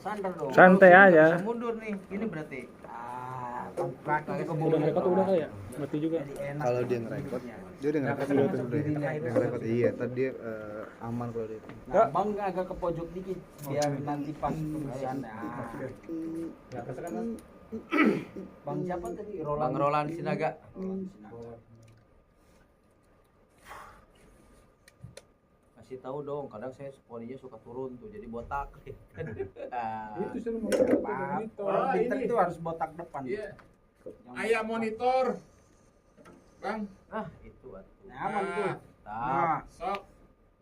Sandar dong. Santai aja. Bisa mundur nih. Ini berarti. Kaki ke Udah ngerekod udah kali ya? Mati juga. Kalau dia ngerekod, dia udah ngerekod dulu tuh sebenarnya. Dia ngerekod iya, tadi dia aman kalau dia. Nah, Bang agak ke pojok dikit biar nanti pas pembersihan. Ya, kan. Bang siapa tadi? Bang Roland Sinaga. Kasih tahu dong, kadang saya poninya suka turun tuh, jadi botak. Itu sih lu Orang pinter itu harus botak depan. Iya. Ayah monitor. Bang, Nah, itu atuh. Nyaman tuh. Nah, sok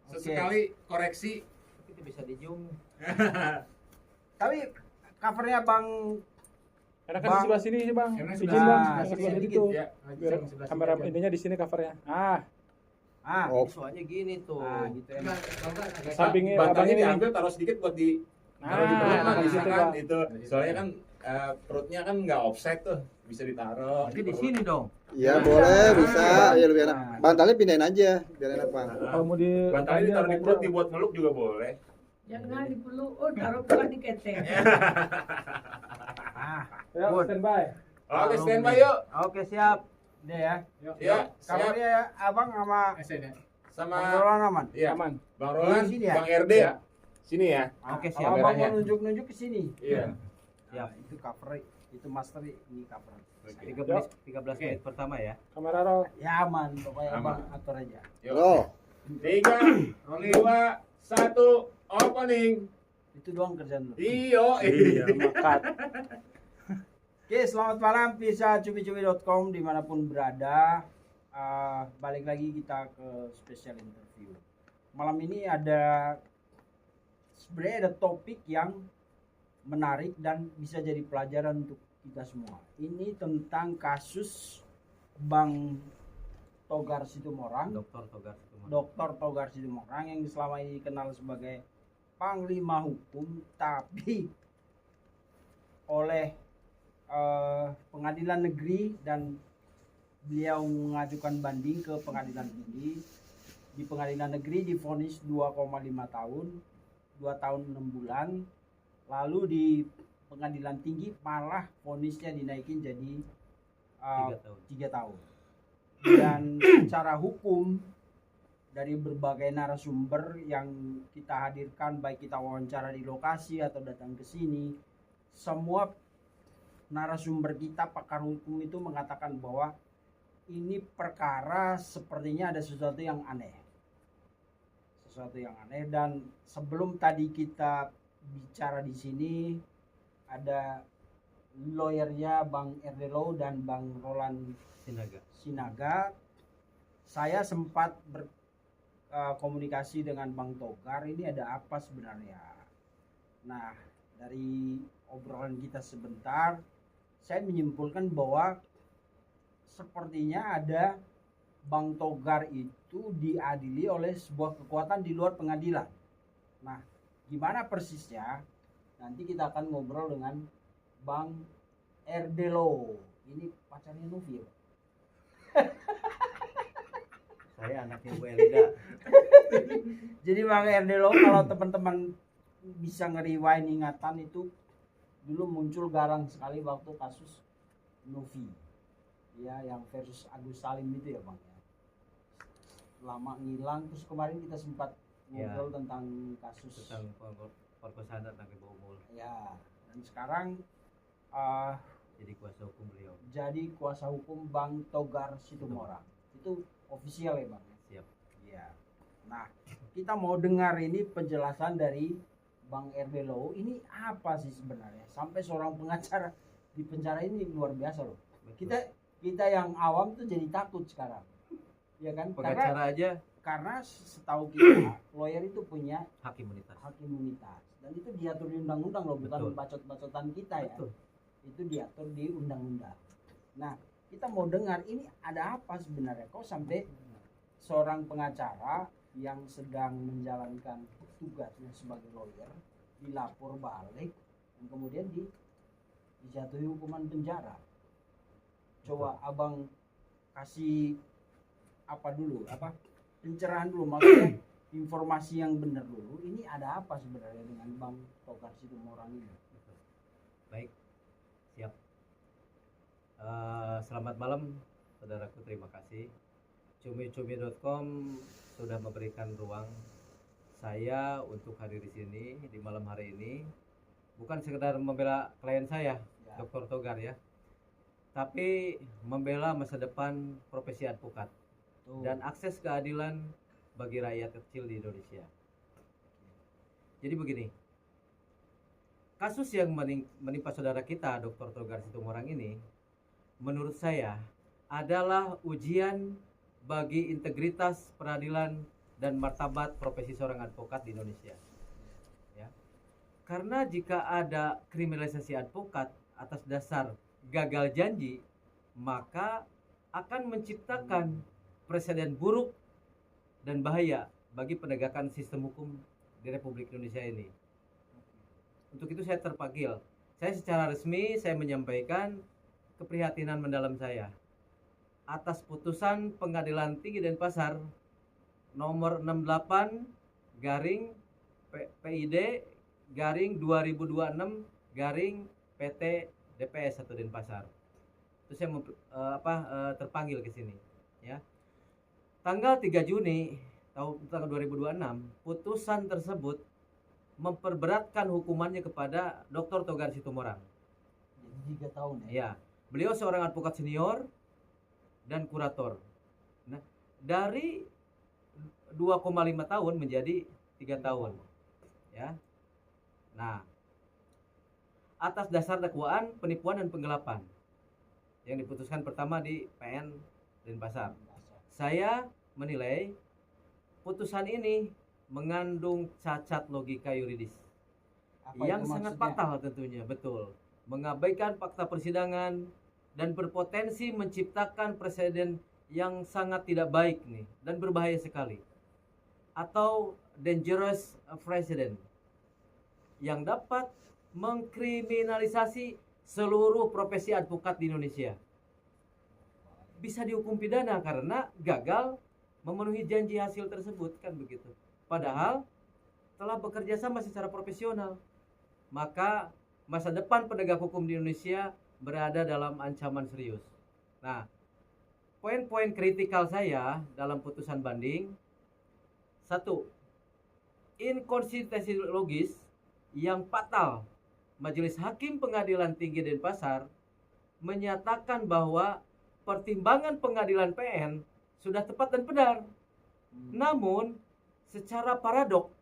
sesekali koreksi. itu bisa di zoom. Tapi covernya Bang Karena kan di sebelah sini sih bang. Karena Izin sebelah- bang, nah, yang sebelah sedikit situ. Ya, Biar kamera ininya di sini covernya. Oh, Soalnya gini tuh. gitu enak. Sampingnya Bantalnya abang ini. diambil taruh sedikit buat di taruh di perut Nah, lah, di bisa situ kan bang. itu. Soalnya kan perutnya kan nggak offset tuh, bisa ditaruh. Tapi di sini dong. iya boleh, bisa. Ya lebih enak. Bantalnya pindahin aja, biar enak bang. Kalau mau di Bantalnya ditaruh di perut, dibuat meluk juga boleh. Jangan dipeluk, taruh pelan di ketek. Ya, standby. Oke, standby yuk. Oke, siap. Deh ya. Ya, siap. Covernya Abang sama Sama Bang Roland aman. iya, Aman. Bang Roland, Di sini ya? Bang RD. Ya. Sini ya. Oke, Kalau siap. Abang Kameranya. mau nunjuk-nunjuk ke sini. Iya. Ya, itu cover, itu master, ini cover. 13 menit pertama ya. Kamera roll. Ya aman, pokoknya Aman. Abang atur aja. Yuk. Roll. 3, 2, 1, opening. Itu doang kerjaan lu. Iyo. Makat. Oke, selamat malam bisa cumi-cumi.com dimanapun berada. Balik lagi kita ke special interview. Malam ini sebenarnya ada topik yang menarik dan bisa jadi pelajaran untuk kita semua. Ini tentang kasus Bang Togar Situmorang, Dr. Togar Situmorang yang selama ini dikenal sebagai Panglima Hukum, tapi oleh pengadilan negeri dan beliau mengajukan banding ke pengadilan tinggi. Di pengadilan negeri divonis 2,5 tahun, 2 tahun 6 bulan. Lalu di pengadilan tinggi malah vonisnya dinaikin jadi 3 tahun. Dan secara hukum dari berbagai narasumber yang kita hadirkan, baik kita wawancara di lokasi atau datang ke sini, semua narasumber kita pakar hukum itu mengatakan bahwa ini perkara sepertinya ada sesuatu yang aneh. Dan sebelum tadi kita bicara di sini ada lawyernya Bang Erdelo dan Bang Roland Sinaga. Saya sempat berkomunikasi dengan Bang Togar, ini ada apa sebenarnya. Nah, dari obrolan kita sebentar, saya menyimpulkan bahwa sepertinya ada Bang Togar itu diadili oleh sebuah kekuatan di luar pengadilan. Nah, gimana persisnya? Nanti kita akan ngobrol dengan Bang Erdelo. Ini pacarnya Novi ya? Saya anaknya Bu Elida. Jadi Bang Erdelo, kalau teman-teman bisa ngeriwain ingatan itu, dulu muncul garang sekali waktu kasus Novi ya, yang versus Agus Salim itu ya Bang ya. Lama ngilang, terus kemarin kita sempat ngobrol tentang kasus Perkosaan dan Umul. ya, dan sekarang Jadi kuasa hukum beliau. jadi kuasa hukum Bang Togar Situmorang. Itu official ya Bang? Siap. Ya. Nah, kita mau dengar ini penjelasan dari Bang Erdelo. Ini apa sih sebenarnya? Sampai seorang pengacara di penjara, ini luar biasa loh. Kita yang awam tuh jadi takut sekarang. Ya kan? Pengacara aja Karena setahu kita lawyer itu punya hak imunitas. hak imunitas. Dan itu diatur di undang-undang loh, bukan Betul. bacot-bacotan kita ya. Betul. Itu diatur di undang-undang. Nah, kita mau dengar ini ada apa sebenarnya? Kok sampai seorang pengacara yang sedang menjalankan tugasnya sebagai lawyer dilapor balik dan kemudian dijatuhi hukuman penjara. Coba Abang kasih apa dulu? Pencerahan dulu, maksudnya informasi yang benar dulu. Ini ada apa sebenarnya dengan Bang Togar Situmorang ini? Baik, siap. Selamat malam, saudaraku. Terima kasih. Cumi-cumi.com sudah memberikan ruang saya untuk hadir di sini di malam hari ini. Bukan sekedar membela klien saya, Dr. Togar ya, tapi membela masa depan profesi advokat dan akses keadilan bagi rakyat kecil di Indonesia. Jadi begini, kasus yang menimpa saudara kita, Dr. Togar Situmorang ini, menurut saya adalah ujian bagi integritas peradilan dan martabat profesi seorang advokat di Indonesia. Ya. Karena jika ada kriminalisasi advokat atas dasar gagal janji, maka akan menciptakan presiden buruk dan bahaya bagi penegakan sistem hukum di Republik Indonesia ini. Untuk itu saya terpanggil. Saya secara resmi saya menyampaikan keprihatinan mendalam saya atas putusan Pengadilan Tinggi Denpasar nomor 68 garing PID garing 2026 garing PT DPS 1 Denpasar. Itu saya terpanggil ke sini ya. Tanggal 3 Juni tahun 2026, putusan tersebut memperberatkan hukumannya kepada Dr. Togar Situmorang. Jadi 3 tahun ya? Ya, beliau seorang advokat senior dan kurator. Nah, dari 2,5 tahun menjadi 3 tahun. Ya. Nah, atas dasar dakwaan penipuan dan penggelapan yang diputuskan pertama di PN Denpasar. Saya menilai putusan ini mengandung cacat logika yuridis yang sangat fatal tentunya, betul. Mengabaikan fakta persidangan dan berpotensi menciptakan presiden yang sangat tidak baik nih dan berbahaya sekali. Atau dangerous precedent yang dapat mengkriminalisasi seluruh profesi advokat di Indonesia. Bisa dihukum pidana karena gagal memenuhi janji hasil tersebut, kan begitu. Padahal telah bekerja sama secara profesional. Maka masa depan penegak hukum di Indonesia berada dalam ancaman serius. Nah, poin-poin kritikal saya dalam putusan banding: 1. Inkonsistensi logis yang fatal. Majelis Hakim Pengadilan Tinggi Denpasar menyatakan bahwa pertimbangan pengadilan PN sudah tepat dan benar. Namun, secara paradok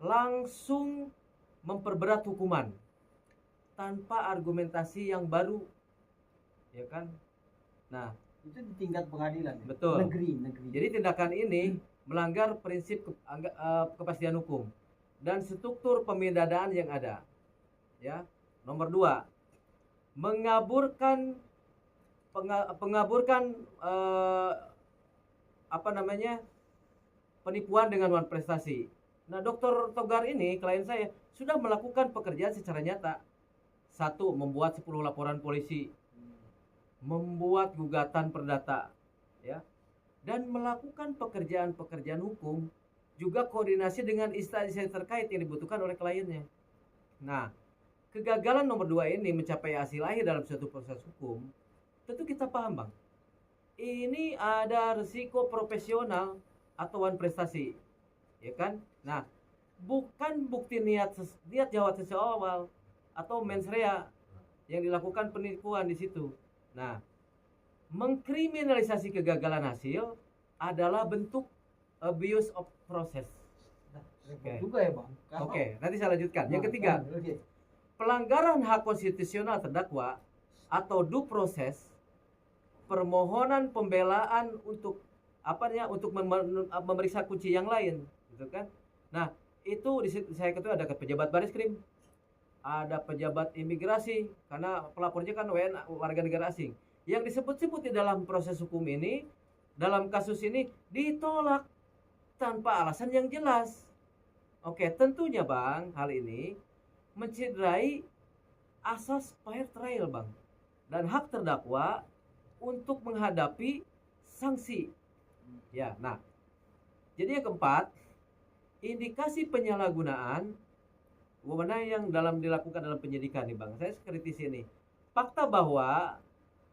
langsung memperberat hukuman tanpa argumentasi yang baru. Ya kan? Nah, itu di tingkat pengadilan ya? Betul. Negeri. Jadi tindakan ini melanggar prinsip kepastian hukum dan struktur pemidadaan yang ada. Ya. Nomor 2, mengaburkan penipuan dengan uang prestasi. Nah, Dr. Togar ini, klien saya, sudah melakukan pekerjaan secara nyata. 1, membuat 10 laporan polisi, membuat gugatan perdata, ya, dan melakukan pekerjaan hukum, juga koordinasi dengan instansi terkait yang dibutuhkan oleh kliennya. Nah, kegagalan nomor 2 ini mencapai hasil akhir dalam suatu proses hukum, tentu kita paham, Bang. Ini ada risiko profesional atau wan prestasi, ya kan? Nah, bukan bukti niat jawab sejak atau mens rea yang dilakukan penipuan di situ. Nah, mengkriminalisasi kegagalan hasil adalah bentuk abuse of process. Repot juga ya, Bang. Oke, nanti saya lanjutkan. Yang ketiga, pelanggaran hak konstitusional terdakwa atau due process, permohonan pembelaan untuk memeriksa kunci yang lain, gitu kan? Nah, itu saya ketahui ada pejabat Bariskrim, ada pejabat imigrasi, karena pelapornya kan WNA, warga negara asing. Yang disebut-sebut di dalam proses hukum ini, dalam kasus ini ditolak tanpa alasan yang jelas. Oke, tentunya, Bang, hal ini mencederai asas fair trial, Bang, dan hak terdakwa untuk menghadapi sanksi. Ya, nah, jadi yang keempat, indikasi penyalahgunaan wewenang yang dilakukan dalam penyidikan nih Bang. Saya kritisi ini. Fakta bahwa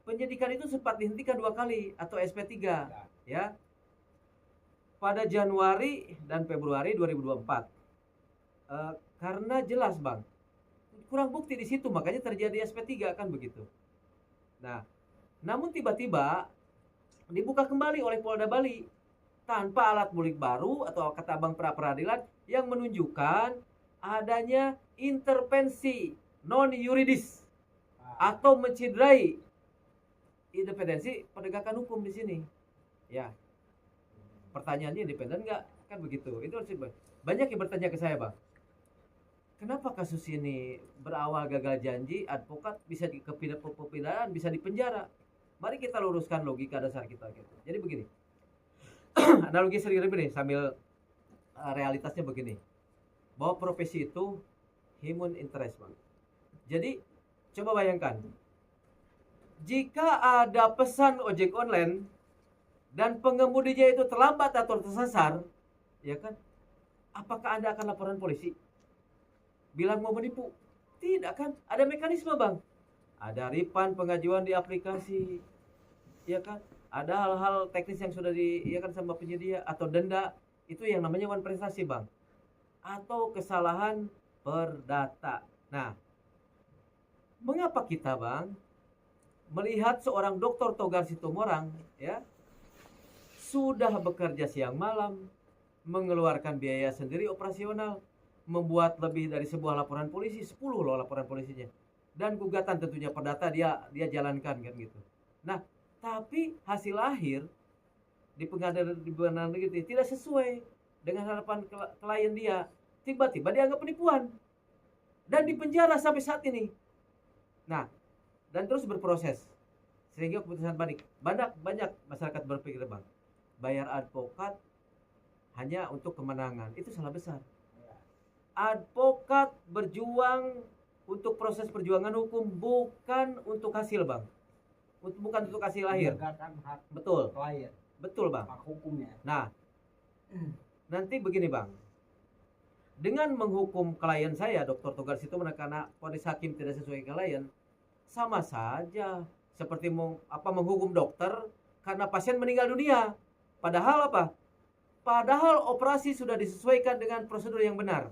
penyidikan itu sempat dihentikan 2 kali atau SP3 ya. Pada Januari dan Februari 2024. Karena jelas Bang, kurang bukti di situ makanya terjadi SP3 kan begitu. Nah, namun tiba-tiba dibuka kembali oleh Polda Bali tanpa alat bukti baru atau kata Bang pra peradilan yang menunjukkan adanya intervensi non yuridis atau mencederai independensi penegakan hukum di sini. Ya. Pertanyaannya independen nggak? Kan begitu. Itu harus banyak yang bertanya ke saya, Bang. Kenapa kasus ini berawal gagal janji, advokat bisa kepidana, bisa dipenjara? Mari kita luruskan logika dasar kita gitu. Jadi begini. Analogi sendiri nih sambil realitasnya begini. Bahwa profesi itu human interest, Bang. Jadi coba bayangkan. Jika ada pesan ojek online dan pengemudinya itu terlambat atau tersasar, ya kan? Apakah Anda akan laporan polisi? Bilang mau menipu? Tidak kan? Ada mekanisme, Bang. Ada refund pengajuan di aplikasi, ya kan? Ada hal-hal teknis yang sudah kan sama penyedia atau denda, itu yang namanya wan prestasi, Bang. Atau kesalahan perdata. Nah, mengapa kita, Bang, melihat seorang Dr. Togar Situmorang, ya, sudah bekerja siang malam, mengeluarkan biaya sendiri operasional, membuat lebih dari sebuah laporan polisi, 10 loh laporan polisinya. Dan gugatan tentunya perdata dia jalankan kan gitu. Nah, tapi hasil akhir di pengadilan negeri tidak sesuai dengan harapan klien dia. Tiba-tiba dianggap penipuan dan dipenjara sampai saat ini. Nah, dan terus berproses sehingga keputusan banding. Banyak masyarakat berpikir, Bang, bayar advokat hanya untuk kemenangan. Itu salah besar. Advokat berjuang untuk proses perjuangan hukum, bukan untuk hasil, Bang. Bukan untuk hasil akhir. Hak Betul. klien, Betul, Bang. hak hukumnya. Nah, nanti begini, Bang. Dengan menghukum klien saya, Dr. Togar Situmorang, karena vonis hakim tidak sesuai klien, sama saja seperti menghukum dokter karena pasien meninggal dunia. Padahal apa? Padahal operasi sudah disesuaikan dengan prosedur yang benar.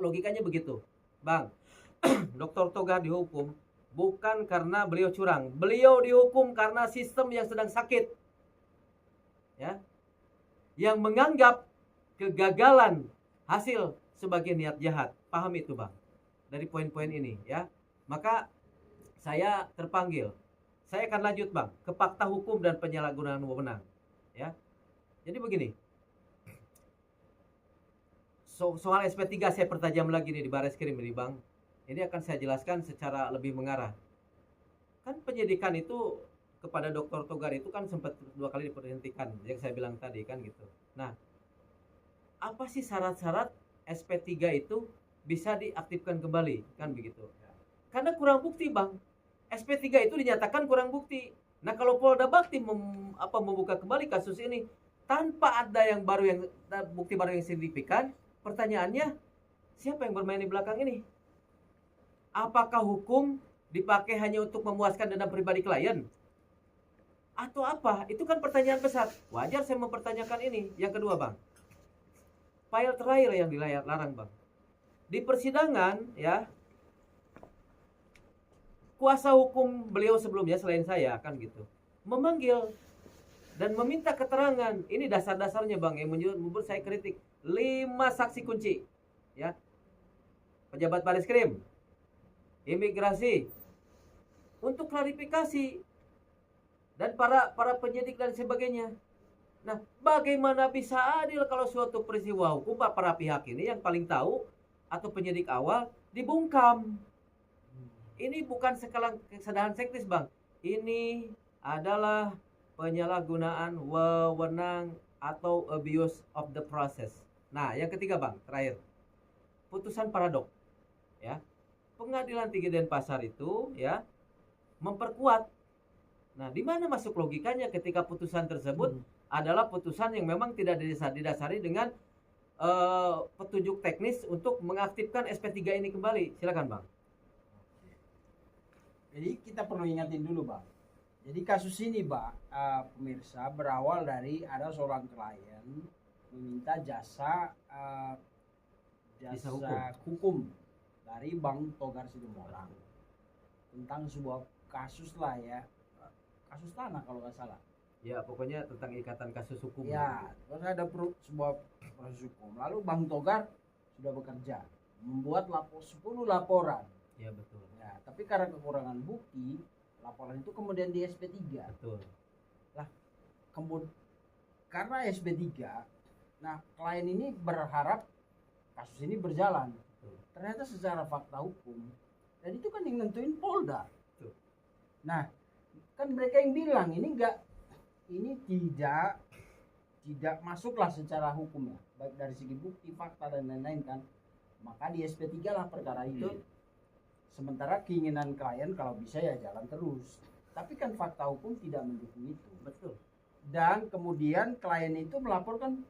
Logikanya begitu, Bang. Dr. Togar dihukum bukan karena beliau curang. Beliau dihukum karena sistem yang sedang sakit. Ya. Yang menganggap kegagalan hasil sebagai niat jahat. Paham itu, Bang? Dari poin-poin ini, ya. Maka saya terpanggil. Saya akan lanjut, Bang, ke fakta hukum dan penyalahgunaan wewenang, ya. Jadi begini. Soal SP3 saya pertajam lagi nih di Bareskrim ini, Bang. Ini akan saya jelaskan secara lebih mengarah. Kan penyidikan itu kepada Dr. Togar itu kan sempat 2 kali diberhentikan, yang saya bilang tadi kan gitu. Nah, apa sih syarat-syarat SP3 itu bisa diaktifkan kembali, kan begitu. Karena kurang bukti, Bang. SP3 itu dinyatakan kurang bukti. Nah, kalau Polda Bakti membuka kembali kasus ini tanpa ada bukti baru yang signifikan, pertanyaannya siapa yang bermain di belakang ini? Apakah hukum dipakai hanya untuk memuaskan dendam pribadi klien? Atau apa? Itu kan pertanyaan besar. Wajar saya mempertanyakan ini. Yang kedua, Bang. File terakhir yang dilarang, Bang. Di persidangan, ya, kuasa hukum beliau sebelumnya selain saya kan gitu, memanggil dan meminta keterangan. Ini dasar-dasarnya, Bang, yang membuat saya kritik. 5 saksi kunci, ya. Pejabat Bareskrim, imigrasi, untuk klarifikasi, dan para penyidik dan sebagainya. Nah, bagaimana bisa adil kalau suatu peristiwa hukum para pihak ini yang paling tahu atau penyidik awal dibungkam? Ini bukan kesalahan teknis, Bang. Ini adalah penyalahgunaan wewenang atau abuse of the process. Nah, yang ketiga, Bang, terakhir. Putusan paradok. Ya. Pengadilan Tinggi Denpasar itu, ya, memperkuat. Nah, di mana masuk logikanya ketika putusan tersebut adalah putusan yang memang tidak didasari dengan petunjuk teknis untuk mengaktifkan SP3 ini kembali. Silakan Bang. Jadi kita perlu ingatin dulu Bang. Jadi kasus ini Bang, pemirsa, berawal dari ada seorang klien meminta jasa Jasa hukum dari Bang Togar Situmorang tentang sebuah kasus lah ya, kasus tanah kalau nggak salah. Ya, pokoknya tentang ikatan kasus hukum. Ya, terus ada sebuah proses hukum. Lalu Bang Togar sudah bekerja, membuat 10 laporan. Ya, betul. Ya, tapi karena kekurangan bukti, laporan itu kemudian di SP3. Betul. Karena SP3, nah klien ini berharap kasus ini berjalan. Betul. Ternyata secara fakta hukum, dan itu kan yang nentuin Polda. Betul. Nah, kan mereka yang bilang ini tidak masuklah secara hukum ya, baik dari segi bukti, fakta dan lain-lain kan. Maka di SP3 lah perkara itu. Sementara keinginan klien kalau bisa ya jalan terus. Tapi kan fakta hukum tidak mendukung itu. Betul. Dan kemudian klien itu melaporkan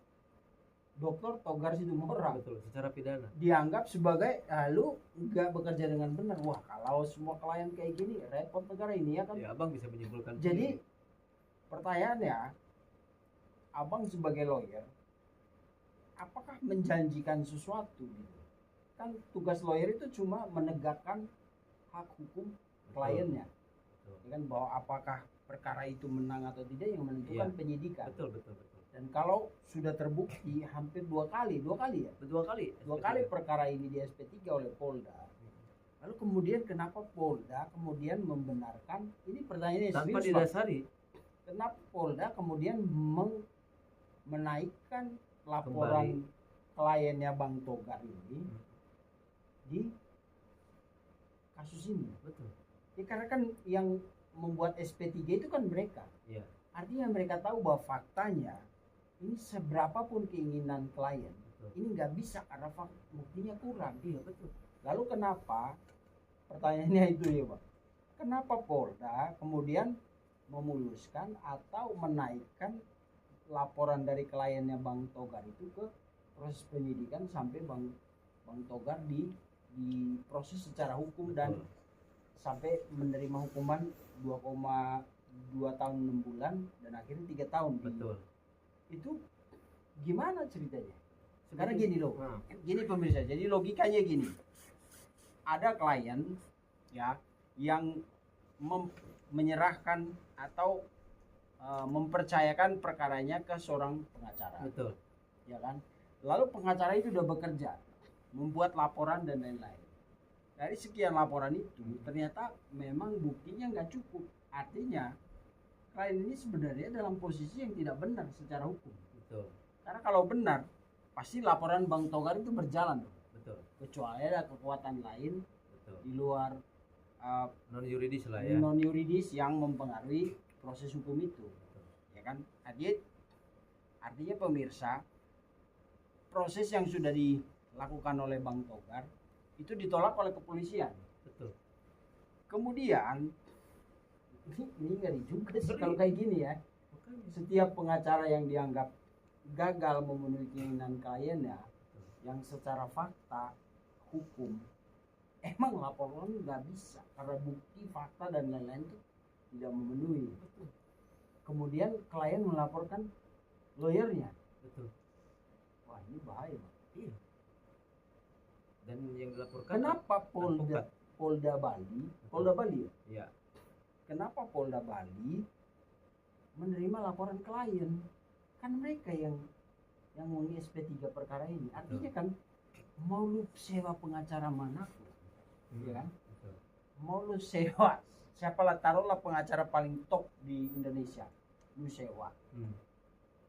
Dr. Togar Situmorang. Betul, secara pidana. Dianggap sebagai lu nggak bekerja dengan benar. Wah, kalau semua klien kayak gini repot negara ini ya kan. Ya, Abang bisa menyimpulkan. Jadi pertanyaannya, Abang sebagai lawyer, apakah menjanjikan sesuatu gitu? Kan tugas lawyer itu cuma menegakkan hak hukum kliennya. Betul. Ya kan, bahwa apakah perkara itu menang atau tidak yang menentukan Iya. penyidikan. Betul, betul, betul. Dan kalau sudah terbukti hampir dua kali ya, Dua kali. dua kali perkara ini di SP3 oleh Polda. Lalu kemudian kenapa Polda kemudian membenarkan, ini pertanyaannya Tanpa serius, Pak. didasari. Kenapa Polda kemudian menaikkan laporan kliennya Bang Togar ini di kasus ini? Betul. Ya, karena kan yang membuat SP3 itu kan mereka. Iya. Artinya mereka tahu bahwa faktanya ini seberapapun keinginan klien, Betul. ini nggak bisa karena buktinya kurang. Iya, betul. Lalu kenapa? Pertanyaannya itu ya Pak. Kenapa Polda kemudian memuluskan atau menaikkan laporan dari kliennya Bang Togar itu ke proses penyidikan sampai Bang Togar diproses secara hukum dan Betul. sampai menerima hukuman 2,2 tahun 6 bulan dan akhirnya 3 tahun. Betul. Itu gimana ceritanya? Karena Seperti- gini loh, Nah, gini pemirsa, jadi logikanya gini, ada klien ya yang menyerahkan atau mempercayakan perkaranya ke seorang pengacara, betul. ya kan? Lalu pengacara itu udah bekerja, membuat laporan dan lain-lain. Dari sekian laporan itu ternyata memang buktinya nggak cukup. Artinya klien ini sebenarnya dalam posisi yang tidak benar secara hukum. Betul. Karena kalau benar, pasti laporan Bang Togar itu berjalan dong. Betul. Kecuali ada kekuatan lain Betul. di luar Non yuridis lah ya. non yuridis yang mempengaruhi proses hukum itu. Ya kan? Artinya pemirsa, proses yang sudah dilakukan oleh Bang Togar itu ditolak oleh kepolisian. Betul. Kemudian ini ngeri juga sih kalau kayak gini ya. Makanya. Setiap pengacara yang dianggap gagal memenuhi keinginan kliennya yang secara fakta hukum emang laporan nggak bisa karena bukti fakta dan lain-lain itu tidak memenuhi. Kemudian klien melaporkan lawyernya. Betul. Wah, ini bahaya Pak. Iya. Dan yang dilaporkan Kenapa advokat. Polda Bali ya? Iya. Kenapa Polda Bali menerima laporan klien? Kan mereka yang meng-SP3 perkara ini. Artinya kan mau lu sewa pengacara manapun, ya kan? Betul. Mau lu sewa siapalah, taruhlah pengacara paling top di Indonesia, lu sewa.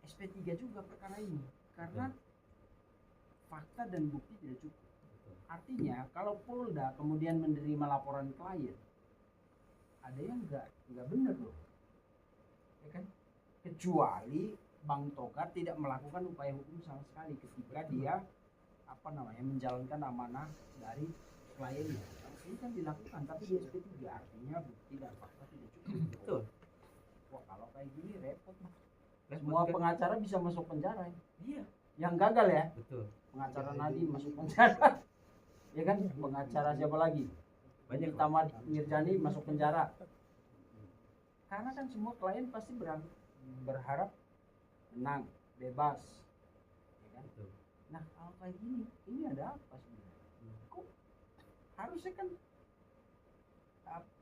SP3 juga perkara ini karena fakta dan bukti tidak cukup. Betul. Artinya kalau Polda kemudian menerima laporan klien, ada yang nggak benar loh, ya kan? Kecuali Bang Togar tidak melakukan upaya hukum sama sekali ketika dia menjalankan amanah dari kliennya. Ini kan dilakukan tapi di SP3, artinya bukti dan fakta tidak cukup. Betul. Wah, kalau kayak gini repot Mas. Repot Semua kan? pengacara bisa masuk penjara ya. Iya. yang gagal ya, Betul. pengacara Nadiem masuk penjara. Ya kan, pengacara siapa lagi? Banyak. Tamar Mirjani masuk penjara. Karena kan semua klien pasti berharap menang, bebas. Ya kan? Betul. Nah, kalau kayak gini, ini ada apa sebenarnya? Kok harusnya kan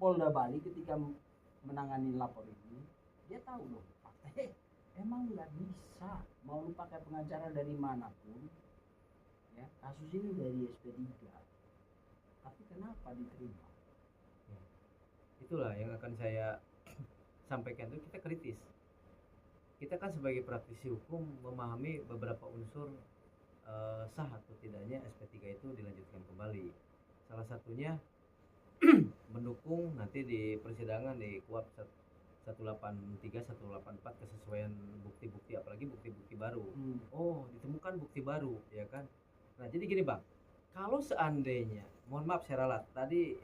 Polda Bali ketika menangani lapor ini, dia tahu loh, emang nggak bisa mau lu pakai pengacara dari manapun, ya kasus ini dari SP3, tapi kenapa diterima? Itulah yang akan saya sampaikan, itu kita kritis. Kita kan sebagai praktisi hukum memahami beberapa unsur sah atau tidaknya SP3 itu dilanjutkan kembali. Salah satunya mendukung nanti di persidangan di KUHP 183 184 kesesuaian bukti-bukti, apalagi bukti-bukti baru. Oh, ditemukan bukti baru, ya kan? Nah, jadi gini Bang, kalau seandainya, mohon maaf saya ralat, tadi